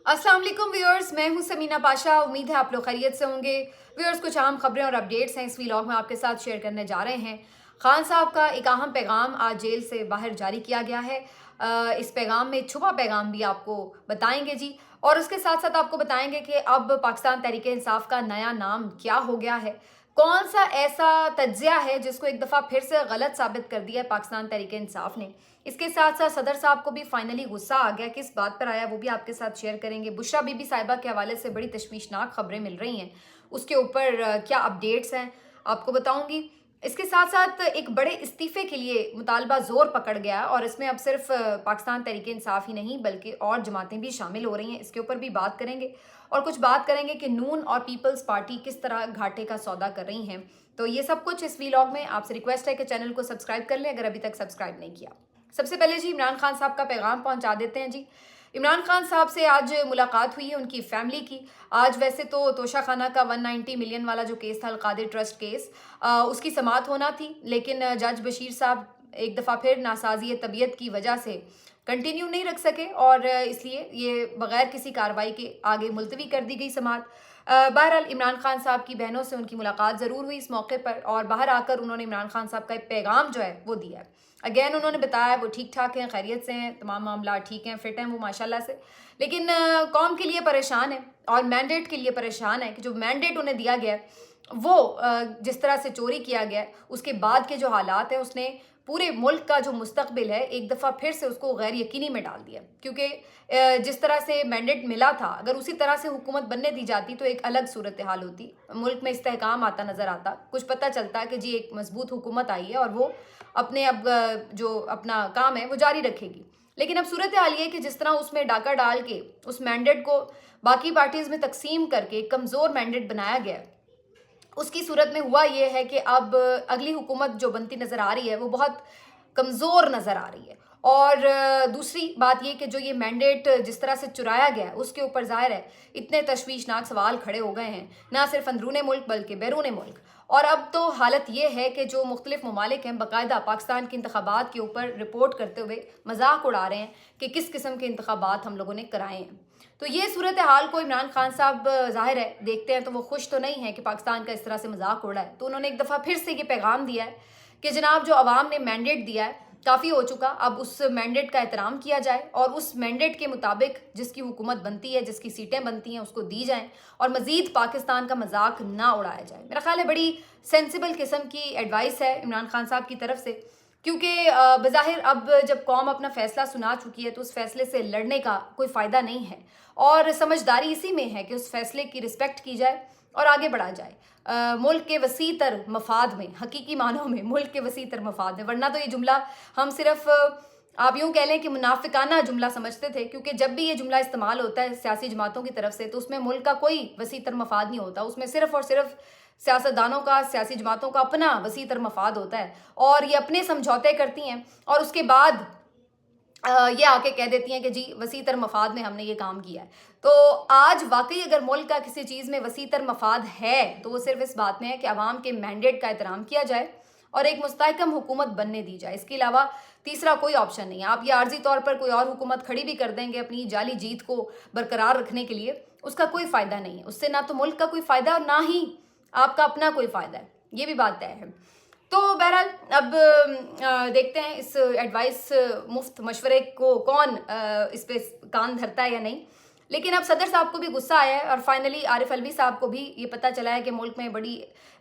अस्सलाम वालेकुम व्यूअर्स, मैं हूं समीना पाशा। उम्मीद है आप लोग खैरियत से होंगे। व्यूअर्स, कुछ अहम खबरें और अपडेट्स हैं इस व्लॉग में आपके साथ शेयर करने जा रहे हैं। खान साहब का एक अहम पैगाम आज जेल से बाहर जारी किया गया है। इस पैगाम में छुपा पैगाम भी आपको बताएंगे जी, और उसके साथ साथ आपको बताएंगे कि अब पाकिस्तान तहरीक इंसाफ का नया नाम क्या हो गया है, कौन सा ऐसा तज्जिया है जिसको एक दफ़ा फिर से गलत साबित कर दिया है पाकिस्तान तहरीक इंसाफ ने। इसके साथ साथ सदर साहब को भी फाइनली गुस्सा आ गया, किस बात पर आया वो भी आपके साथ शेयर करेंगे। बुशरा बीबी साहिबा के हवाले से बड़ी तशवीशनाक खबरें मिल रही हैं, उसके ऊपर क्या अपडेट्स हैं आपको बताऊंगी। इसके साथ साथ एक बड़े इस्तीफे के लिए मुतालबा जोर पकड़ गया है, और इसमें अब सिर्फ पाकिस्तान तहरीक इंसाफ ही नहीं बल्कि और जमातें भी शामिल हो रही हैं। इसके ऊपर भी बात करेंगे और कुछ बात करेंगे कि नून और पीपल्स पार्टी किस तरह घाटे का सौदा कर रही हैं। तो ये सब कुछ इस व्लॉग में। आपसे रिक्वेस्ट है कि चैनल को सब्सक्राइब कर लें अगर अभी तक सब्सक्राइब नहीं किया। सबसे पहले जी इमरान खान साहब का पैगाम पहुंचा देते हैं जी। इमरान खान साहब से आज मुलाकात हुई है उनकी फैमिली की। आज वैसे तो तोशा खाना का 190 मिलियन वाला जो केस था, अलकादिर ट्रस्ट केस, उसकी समाअत होना थी, लेकिन जज बशीर साहब एक दफ़ा फिर नासाजी तबीयत की वजह से कंटिन्यू नहीं रख सके, और इसलिए ये बगैर किसी कार्रवाई के आगे मुलतवी कर दी गई समाअत। बहरहाल इमरान खान साहब की बहनों से उनकी मुलाकात ज़रूर हुई इस मौके पर, और बाहर आकर उन्होंने इमरान खान साहब का एक पैगाम जो है वो दिया है। अगेन उन्होंने बताया वो ठीक ठाक हैं, खैरियत से हैं, तमाम मामला ठीक हैं, फिट हैं वो माशाल्लाह से, लेकिन कौम के लिए परेशान है और मैंडेट के लिए परेशान है कि जो मैंडेट उन्हें दिया गया है वो जिस तरह से चोरी किया गया है, उसके बाद के जो हालात हैं उसने पूरे मुल्क का जो मुस्तकबिल है एक दफ़ा फिर से उसको गैर यकीनी में डाल दिया। क्योंकि जिस तरह से मैंडेट मिला था, अगर उसी तरह से हुकूमत बनने दी जाती तो एक अलग सूरत हाल होती, मुल्क में इस्तेहकाम आता नज़र आता, कुछ पता चलता कि जी एक मजबूत हुकूमत आई है और वो अपने अब जो अपना काम है वो जारी रखेगी। लेकिन अब सूरत हाल ये कि जिस तरह उसमें डाका डाल के उस मैंडेट को बाकी पार्टीज़ में तकसीम करके एक कमज़ोर मैंडेट बनाया गया, उसकी सूरत में हुआ ये है कि अब अगली हुकूमत जो बनती नज़र आ रही है वो बहुत कमज़ोर नज़र आ रही है। और दूसरी बात ये कि जो ये मैंडेट जिस तरह से चुराया गया है उसके ऊपर ज़ाहिर है इतने तशवीशनाक सवाल खड़े हो गए हैं, ना सिर्फ अंदरूनी मुल्क बल्कि बैरून मुल्क। और अब तो हालत ये है कि जो मुख्तलिफ ममालिक हैं बाकायदा पाकिस्तान के इंतखाबात के ऊपर रिपोर्ट करते हुए मजाक उड़ा रहे हैं कि किस किस्म के इंतखाबात हम लोगों ने कराए हैं। तो ये सूरत हाल को इमरान खान साहब ज़ाहिर है देखते हैं तो वो खुश तो नहीं है कि पाकिस्तान का इस तरह से मजाक उड़ा है। तो उन्होंने एक दफ़ा फिर से ये पैगाम दिया है कि जनाब जो अवाम ने मैंडेट दिया है काफ़ी हो चुका, अब उस मैंडेट का एहतराम किया जाए और उस मैंडेट के मुताबिक जिसकी हुकूमत बनती है, जिसकी सीटें बनती हैं उसको दी जाएं, और मज़ीद पाकिस्तान का मजाक ना उड़ाया जाए। मेरा ख्याल है बड़ी सेंसिबल किस्म की एडवाइस है इमरान खान साहब की तरफ से, क्योंकि बज़ाहिर अब जब कौम अपना फ़ैसला सुना चुकी है तो उस फैसले से लड़ने का कोई फ़ायदा नहीं है, और समझदारी इसी में है कि उस फैसले की रिस्पेक्ट की जाए और आगे बढ़ा जाए मुल्क के वसी तर मफाद में, हकीकी मानों में मुल्क के वसी तर मफाद में। वरना तो ये जुमला हम सिर्फ आप यूँ कह लें कि मुनाफिकाना जुमला समझते थे, क्योंकि जब भी ये जुमला इस्तेमाल होता है सियासी जमातों की तरफ से तो उसमें मुल्क का कोई वसी तर मफाद नहीं होता, उसमें सिर्फ और सिर्फ सियासतदानों का, सियासी जमातों का अपना वसी तर मफाद होता है, और ये अपने समझौते करती हैं और उसके बाद ये आके कह देती हैं कि जी वसी तर मफाद में हमने ये काम किया है। तो आज वाकई अगर मुल्क का किसी चीज़ में वसी तर मफाद है तो वो सिर्फ इस बात में है कि अवाम के मैंडेट का एहतराम किया जाए और एक मुस्तहकम हुकूमत बनने दी जाए। इसके अलावा तीसरा कोई ऑप्शन नहीं है। आप ये आर्जी तौर पर कोई और हुकूमत खड़ी भी कर देंगे अपनी जाली जीत को बरकरार रखने के लिए, उसका कोई फ़ायदा नहीं है। उससे ना तो मुल्क का कोई फ़ायदा और ना ही आपका अपना कोई फ़ायदा है, ये भी बात तय है। तो बहरहाल अब देखते हैं इस एडवाइस मुफ्त मशवरे को कौन इस पे कान धरता है या नहीं। लेकिन अब सदर साहब को भी गुस्सा आया है और फाइनली आरिफ अलवी साहब को भी ये पता चला है कि मुल्क में बड़ी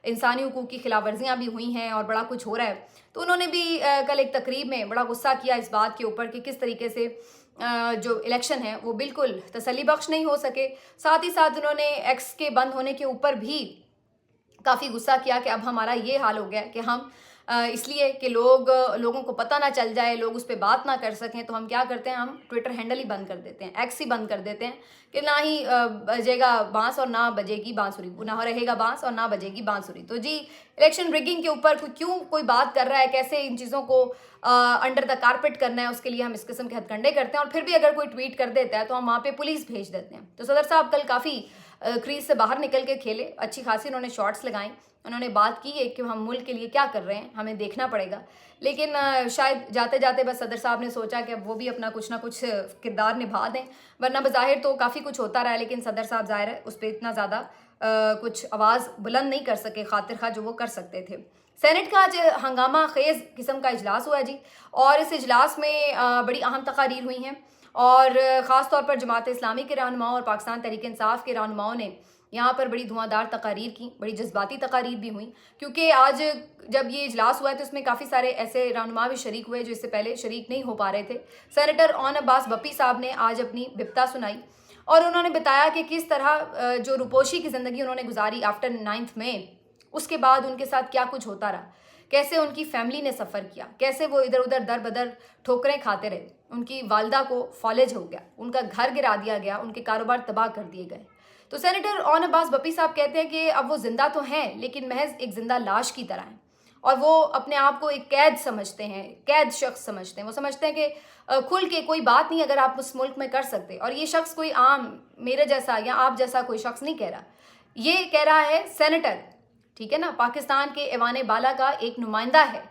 इंसानी हुकूक की खिलाफ वर्जियाँ भी हुई हैं और बड़ा कुछ हो रहा है। तो उन्होंने भी कल एक तकरीब में बड़ा गुस्सा किया इस बात के ऊपर कि किस तरीके से जो इलेक्शन है वो बिल्कुल तसल्ली बख्श नहीं हो सके। साथ ही साथ उन्होंने एक्स के बंद होने के ऊपर भी काफ़ी गुस्सा किया कि अब हमारा ये हाल हो गया कि हम इसलिए कि लोगों को पता ना चल जाए, लोग उस पर बात ना कर सकें, तो हम क्या करते हैं, हम ट्विटर हैंडल ही बंद कर देते हैं, एक्स ही बंद कर देते हैं कि ना ही बजेगा बांस और ना बजेगी बांसुरी, ना रहेगा बांस और ना बजेगी बांसुरी। तो जी इलेक्शन रिगिंग के ऊपर क्यों कोई बात कर रहा है, कैसे इन चीज़ों को अंडर द कारपेट करना है, उसके लिए हम इस किस्म के हथकंडे करते हैं, और फिर भी अगर कोई ट्वीट कर देता है तो हम वहाँ पर पुलिस भेज देते हैं। तो सदर साहब कल काफ़ी क्रीज से बाहर निकल के खेले, अच्छी खासी उन्होंने शॉट्स लगाई, उन्होंने बात की है कि हम मुल्क के लिए क्या कर रहे हैं, हमें देखना पड़ेगा। लेकिन शायद जाते जाते बस सदर साहब ने सोचा कि अब वो भी अपना कुछ ना कुछ किरदार निभा दें, वरना बज़ाहिर तो काफ़ी कुछ होता रहा है, लेकिन सदर साहब ज़ाहिर है उस पर इतना ज़्यादा कुछ आवाज़ बुलंद नहीं कर सके, खातिर खा जो वो कर सकते थे। सेनेट का आज हंगामा खेज़ किस्म का इजलास हुआ जी, और इस इजलास में बड़ी अहम तकारीर हुई हैं, और ख़ास तौर पर जमात इस्लामी के रहनुमाओं और पाकिस्तान तहरीक इंसाफ के रहनुमाओं ने यहाँ पर बड़ी धुआंधार तकारीर की, बड़ी जज्बाती तकारीर भी हुई, क्योंकि आज जब ये इजलास हुआ है तो इसमें काफ़ी सारे ऐसे रहनुमा भी शरीक हुए जो इससे पहले शरीक नहीं हो पा रहे थे। सेनेटर ओन अब्बास बप्पी साहब ने आज अपनी बिप्ता सुनाई और उन्होंने बताया कि किस तरह जो रुपोशी की ज़िंदगी उन्होंने गुजारी आफ्टर 9 मई, उसके बाद उनके साथ क्या कुछ होता रहा, कैसे उनकी फैमिली ने सफ़र किया, कैसे वो इधर उधर दर बदर ठोकरें खाते रहे, उनकी वालदा को फॉलेज हो गया, उनका घर गिरा दिया गया, उनके कारोबार तबाह कर दिए गए। तो सेनेटर ओन अब्बास बप्पी साहब कहते हैं कि अब वो ज़िंदा तो हैं लेकिन महज एक ज़िंदा लाश की तरह हैं, और वो अपने आप को एक कैद समझते हैं, कैद शख्स समझते हैं। वो समझते हैं कि खुल के कोई बात नहीं अगर आप उस मुल्क में कर सकते, और ये शख्स कोई आम मेरे जैसा या आप जैसा कोई शख्स नहीं कह रहा, ये कह रहा है सेनेटर, ठीक है ना, पाकिस्तान के ऐवान बाला का एक नुमाइंदा है,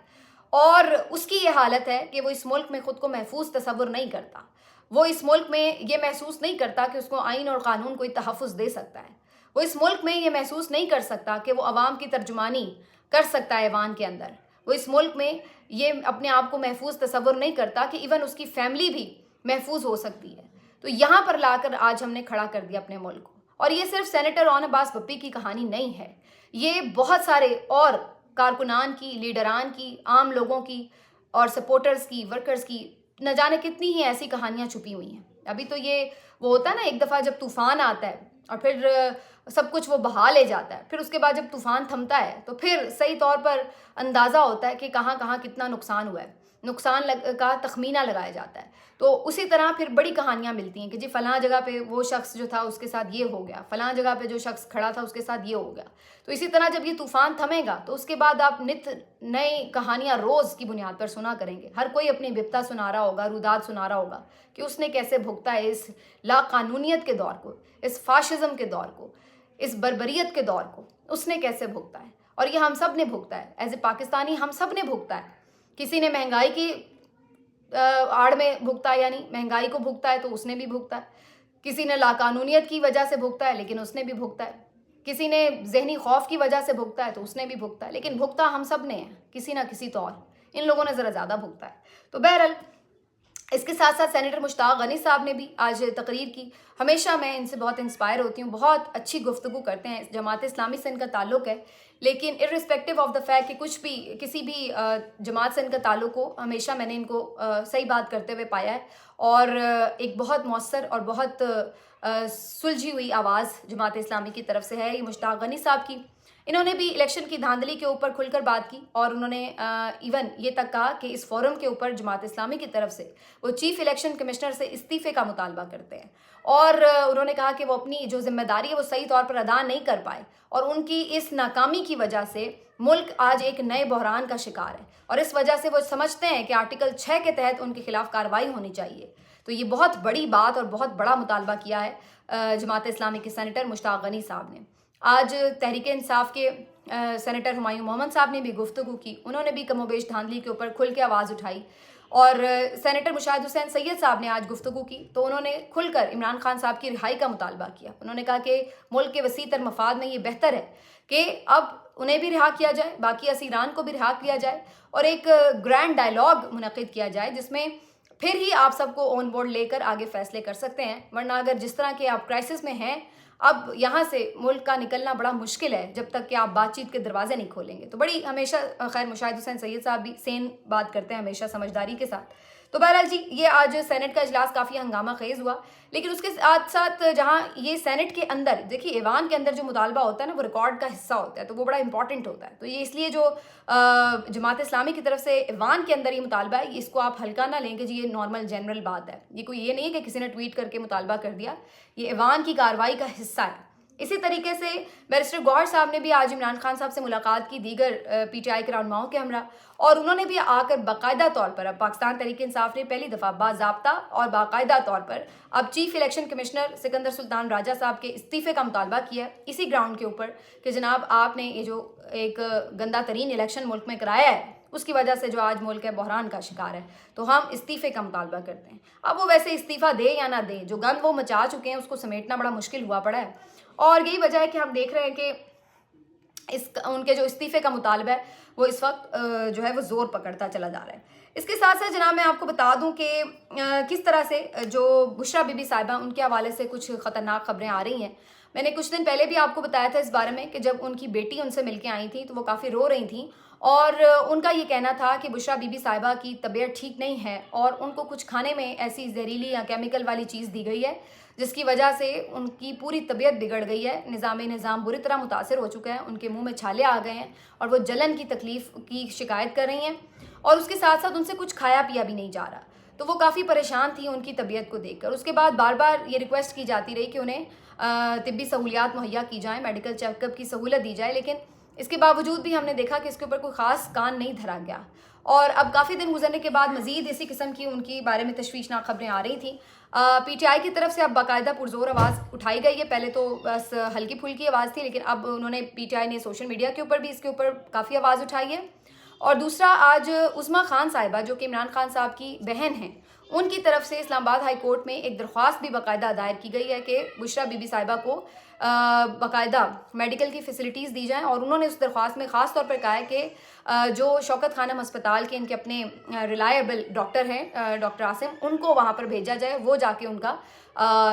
और उसकी ये हालत है कि वो इस मुल्क में ख़ुद को महफूज तसव्वुर नहीं करता, वो इस मुल्क में ये महसूस नहीं करता कि उसको आइन और क़ानून कोई तहफ़्फ़ुज़ दे सकता है, वो इस मुल्क में ये महसूस नहीं कर सकता कि वो अवाम की तर्जुमानी कर सकता है ऐवान के अंदर, वो इस मुल्क में ये अपने आप को महफूज तसव्वुर नहीं करता कि इवन उसकी फैमिली भी महफूज हो सकती है। तो यहाँ पर लाकर आज हमने खड़ा कर दिया अपने मुल्क को। और ये सिर्फ सेनेटर ओन अब्बास बप्पी की कहानी नहीं है, ये बहुत सारे और कारकुनान की, लीडरान की, आम लोगों की और सपोर्टर्स की, वर्कर्स की, न जाने कितनी ही ऐसी कहानियाँ छुपी हुई हैं। अभी तो ये वो होता है ना, एक दफ़ा जब तूफ़ान आता है और फिर सब कुछ वो बहा ले जाता है, फिर उसके बाद जब तूफ़ान थमता है तो फिर सही तौर पर अंदाज़ा होता है कि कहाँ कहाँ कितना नुकसान हुआ है, नुकसान का तखमीना लगाया जाता है। तो उसी तरह फिर बड़ी कहानियाँ मिलती हैं कि जी फ़लाँ जगह पे वो शख्स जो था उसके साथ ये हो गया, फ़लाँ जगह पे जो शख्स खड़ा था उसके साथ ये हो गया। तो इसी तरह जब ये तूफ़ान थमेगा तो उसके बाद आप नित नई कहानियाँ रोज़ की बुनियाद पर सुना करेंगे। हर कोई अपनी बिप्ता सुना रहा होगा, रुदाद सुना रहा होगा कि उसने कैसे भुगता है इस लाकानूनियत के दौर को, इस फाशिज़म के दौर को, इस बर्बरियत के दौर को उसने कैसे भुगता है। और ये हम सब ने भुगता है, एज ए पाकिस्तानी हम सब ने भुगता है। किसी ने महंगाई की आड़ में भुगता है, यानी महंगाई को भुगता है तो उसने भी भुगता है, किसी ने लाकानूनियत की वजह से भुगता है लेकिन उसने भी भुगता है, किसी ने जहनी खौफ की वजह से भुगता है तो उसने भी भुगता है, लेकिन भुगता हम सब ने है किसी ना किसी तौर। इन लोगों ने ज़रा ज़्यादा भुगता है। तो बहरहाल इसके साथ साथ सेनेटर मुश्ताक गनी साहब ने भी आज तकरीर की। हमेशा मैं इनसे बहुत इंस्पायर होती हूँ, बहुत अच्छी गुफ्तगू करते हैं, जमात इस्लामी से इनका ताल्लुक़ है, लेकिन इर्रिस्पेक्टिव ऑफ द फैक्ट कि कुछ भी किसी भी जमात से इनका ताल्लुक़ हो, हमेशा मैंने इनको सही बात करते हुए पाया है, और एक बहुत मौसर और बहुत सुलझी हुई आवाज़ जमात इस्लामी की तरफ से है ये मुश्ताक गनी साहब की। इन्होंने भी इलेक्शन की धांधली के ऊपर खुलकर बात की, और उन्होंने इवन ये तक कहा कि इस फोरम के ऊपर जमात इस्लामी की तरफ से वो चीफ इलेक्शन कमिश्नर से इस्तीफ़े का मुतालबा करते हैं, और उन्होंने कहा कि वो अपनी जो जिम्मेदारी है वो सही तौर पर अदा नहीं कर पाए, और उनकी इस नाकामी की वजह से मुल्क आज एक नए बहरान का शिकार है, और इस वजह से वो समझते हैं कि आर्टिकल 6 के तहत उनके खिलाफ कार्रवाई होनी चाहिए। तो ये बहुत बड़ी बात और बहुत बड़ा मुतालबा किया है जमात इस्लामी के सेनेटर मुश्ताक गनी साहब ने। आज तहरीक इंसाफ के सेनेटर हुमायूं मोहम्मद साहब ने भी गुफ्तगू की, उन्होंने भी कमोबेश धांधली के ऊपर खुल के आवाज़ उठाई, और सेनेटर मुशाहिद हुसैन सैयद साहब ने आज गुफ्तगू की तो उन्होंने खुलकर इमरान खान साहब की रिहाई का मुतालबा किया। उन्होंने कहा कि मुल्क के वसी तर मफाद में ये बेहतर है कि अब उन्हें भी रिहा किया जाए, बाकी असीरान को भी रिहा किया जाए, और एक ग्रैंड डायलॉग मुनक़िद किया जाए जिसमें फिर ही आप सबको ऑन बोर्ड लेकर आगे फैसले कर सकते हैं। वरना अगर जिस तरह के आप क्राइसिस में हैं, अब यहाँ से मुल्क का निकलना बड़ा मुश्किल है जब तक कि आप बातचीत के दरवाजे नहीं खोलेंगे। तो बड़ी हमेशा खैर मुशाहिद हुसैन सैयद साहब भी सेन बात करते हैं हमेशा समझदारी के साथ। तो बहरहाल जी ये आज सेनेट का इजलास काफ़ी हंगामा खेज़ हुआ, लेकिन उसके साथ साथ जहाँ ये सेनेट के अंदर देखिए ऐवान के अंदर जो मुतालबा होता है ना वो रिकॉर्ड का हिस्सा होता है, तो वो बड़ा इंपॉर्टेंट होता है। तो ये इसलिए जो जमात इस्लामी की तरफ से ऐवान के अंदर ये मुतालबा है, इसको आप हल्का ना लें कि जी ये नॉर्मल जनरल बात है, ये कोई ये नहीं है कि किसी ने ट्वीट करके मुतालबा कर दिया, ये ऐवान की कार्रवाई का हिस्सा है। इसी तरीके से बैरिस्टर गौहर साहब ने भी आज इमरान खान साहब से मुलाकात की, दीगर पीटीआई के रहनुमाओं के हमरा, और उन्होंने भी आकर बाकायदा तौर पर अब पाकिस्तान तहरीक इंसाफ ने पहली दफ़ा बाज़ाब्ता और बाकायदा तौर पर अब chief election commissioner Sikandar Sultan Raja साहब के इस्तीफ़े का मुतालबा किया इसी ग्राउंड के ऊपर कि जनाब आपने ये जो एक गंदा तरीन इलेक्शन मुल्क में कराया है उसकी वजह से जो आज मुल्क है बहरान का शिकार है, तो हम इस्तीफ़े का मुतालबा करते हैं। अब वो वैसे इस्तीफ़ा दे या ना दे, जो गंद वो मचा चुके हैं उसको समेटना बड़ा मुश्किल हुआ पड़ा है, और यही वजह है कि हम देख रहे हैं कि उनके जो इस्तीफ़े का मुतालबा है वो इस वक्त जो है वो ज़ोर पकड़ता चला जा रहा है। इसके साथ साथ जनाब मैं आपको बता दूं कि किस तरह से जो बुशरा बीबी साहिबा उनके हवाले से कुछ ख़तरनाक खबरें आ रही हैं। मैंने कुछ दिन पहले भी आपको बताया था इस बारे में कि जब उनकी बेटी उनसे मिलके आई थी तो वो काफ़ी रो रही थी, और उनका ये कहना था कि बुशरा बीबी साहिबा की तबीयत ठीक नहीं है और उनको कुछ खाने में ऐसी जहरीली या केमिकल वाली चीज़ दी गई है जिसकी वजह से उनकी पूरी तबीयत बिगड़ गई है, निज़ाम बुरी तरह मुतासर हो चुका है, उनके मुंह में छाले आ गए हैं और वो जलन की तकलीफ़ की शिकायत कर रही हैं, और उसके साथ साथ उनसे कुछ खाया पिया भी नहीं जा रहा। तो वो काफ़ी परेशान थी उनकी तबीयत को देखकर। उसके बाद बार बार ये रिक्वेस्ट की जाती रही कि उन्हें तिब्बी सहूलियात मुहैया की जाएँ, मेडिकल चेकअप की सहूलत दी जाए, लेकिन इसके बावजूद भी हमने देखा कि इसके ऊपर कोई ख़ास कान नहीं धरा गया। और अब काफ़ी दिन गुजरने के बाद मज़ीद इसी किस्म की उनकी बारे में तशवीशनाक खबरें आ रही थी। पीटीआई की तरफ से अब बाकायदा पुरजोर आवाज़ उठाई गई है। पहले तो बस हल्की फुल्की आवाज़ थी, लेकिन अब उन्होंने पीटीआई ने सोशल मीडिया के ऊपर भी इसके ऊपर काफ़ी आवाज़ उठाई है। और दूसरा, आज उस्मा खान साहिबा जो कि इमरान खान साहब की बहन हैं, उनकी तरफ से इस्लामाबाद हाई कोर्ट में एक दरख्वास्त भी बाकायदा दायर की गई है कि बुशरा बीबी साहिबा को बाकायदा मेडिकल की फ़ैसिलिटीज़ दी जाएं, और उन्होंने उस दरख्वास्त में ख़ास तौर पर कहा है कि जो शौकत खानम अस्पताल के इनके अपने रिलायबल डॉक्टर हैं डॉक्टर आसिम, उनको वहाँ पर भेजा जाए, वो जाके उनका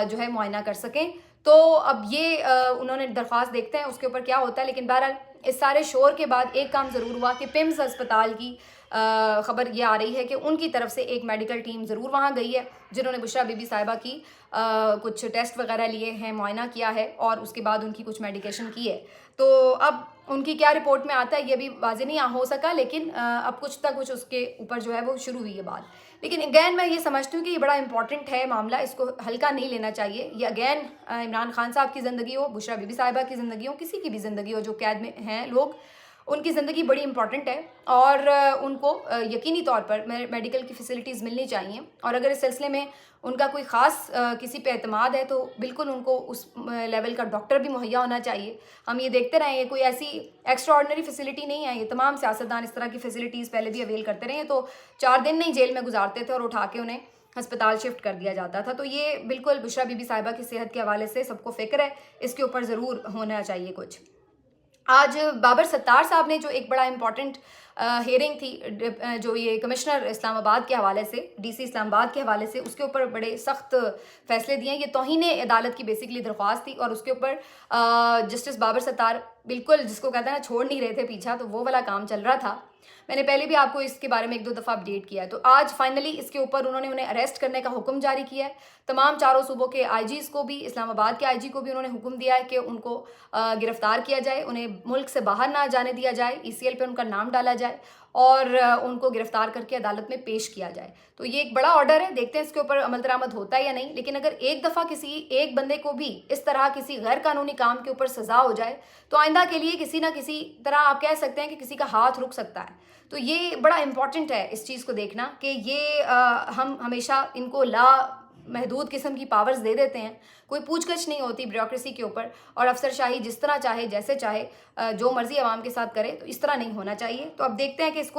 जो है मुआयना कर सकें। तो अब ये उन्होंने दरख्वास्त, देखते हैं उसके ऊपर क्या होता है। लेकिन बहरहाल इस सारे शोर के बाद एक काम ज़रूर हुआ कि पिम्स अस्पताल की ख़बर ये आ रही है कि उनकी तरफ से एक मेडिकल टीम ज़रूर वहाँ गई है, जिन्होंने बुशरा बीबी साहिबा की कुछ टेस्ट वगैरह लिए हैं, मुआयना किया है और उसके बाद उनकी कुछ मेडिकेशन की है। तो अब उनकी क्या रिपोर्ट में आता है ये भी वाज़ेह नहीं हो सका, लेकिन अब कुछ तक कुछ उसके ऊपर जो है वो शुरू हुई है बात। लेकिन अगैन मैं ये समझती हूँ कि ये बड़ा इंपॉर्टेंट है मामला, इसको हल्का नहीं लेना चाहिए। ये अगैन इमरान खान साहब की ज़िंदगी हो, बुशरा बीबी साहिबा की ज़िंदगी हो, किसी की भी ज़िंदगी हो जो कैद में हैं लोग, उनकी ज़िंदगी बड़ी इंपॉर्टेंट है और उनको यकीनी तौर पर मेडिकल की फ़ैसिलिटीज़ मिलनी चाहिए। और अगर इस सिलसिले में उनका कोई ख़ास किसी पे एतमाद है तो बिल्कुल उनको उस लेवल का डॉक्टर भी मुहैया होना चाहिए। हम ये देखते रहे, ये कोई ऐसी एक्स्ट्रा ऑर्डिनरी फैसिलिटी नहीं है, ये तमाम सियासतदान इस तरह की फ़ैसिलिटीज़ पहले भी अवेल करते रहे, तो 4 दिन नहीं जेल में गुजारते थे और उठा के उन्हें अस्पताल शिफ्ट कर दिया जाता था। तो ये बिल्कुल बुशरा बीबी साहिबा की सेहत के हवाले से सबको फ़िक्र है, इसके ऊपर ज़रूर होना चाहिए कुछ। आज बाबर सत्तार साहब ने जो एक बड़ा इंपॉर्टेंट हियरिंग थी, जो ये कमिश्नर इस्लामाबाद के हवाले से, डीसी इस्लामाबाद के हवाले से, उसके ऊपर बड़े सख्त फैसले दिए। ये तौहीन अदालत की बेसिकली दरख्वास्त थी और उसके ऊपर जस्टिस बाबर सत्तार बिल्कुल, जिसको कहते हैं ना, छोड़ नहीं रहे थे पीछा, तो वो वाला काम चल रहा था। मैंने पहले भी आपको इसके बारे में 1-2 दफ़ा अपडेट किया है। तो आज फाइनली इसके ऊपर उन्होंने उन्हें अरेस्ट करने का हुक्म जारी किया है। तमाम चारों सूबों के आईजीज़ को भी, इस्लामाबाद के आईजी को भी उन्होंने हुक्म दिया है कि उनको गिरफ्तार किया जाए, उन्हें मुल्क से बाहर ना जाने दिया जाए, ईसीएल पे उनका नाम डाला जाए और उनको गिरफ्तार करके अदालत में पेश किया जाए। तो ये एक बड़ा ऑर्डर है, देखते हैं इसके ऊपर अमल दरामद होता है या नहीं। लेकिन अगर एक दफ़ा किसी एक बंदे को भी इस तरह किसी गैर कानूनी काम के ऊपर सज़ा हो जाए तो आइंदा के लिए किसी ना किसी तरह आप कह सकते हैं कि किसी का हाथ रुक सकता है। तो ये बड़ा इंपॉर्टेंट है इस चीज़ को देखना कि ये हम हमेशा इनको महदूद किस्म की पावर्स दे देते हैं, कोई पूछगछ नहीं होती ब्यूरोक्रेसी के ऊपर, और अफसरशाही जिस तरह चाहे, जैसे चाहे, जो मर्जी आवाम के साथ करे, तो इस तरह नहीं होना चाहिए। तो अब देखते हैं कि इसको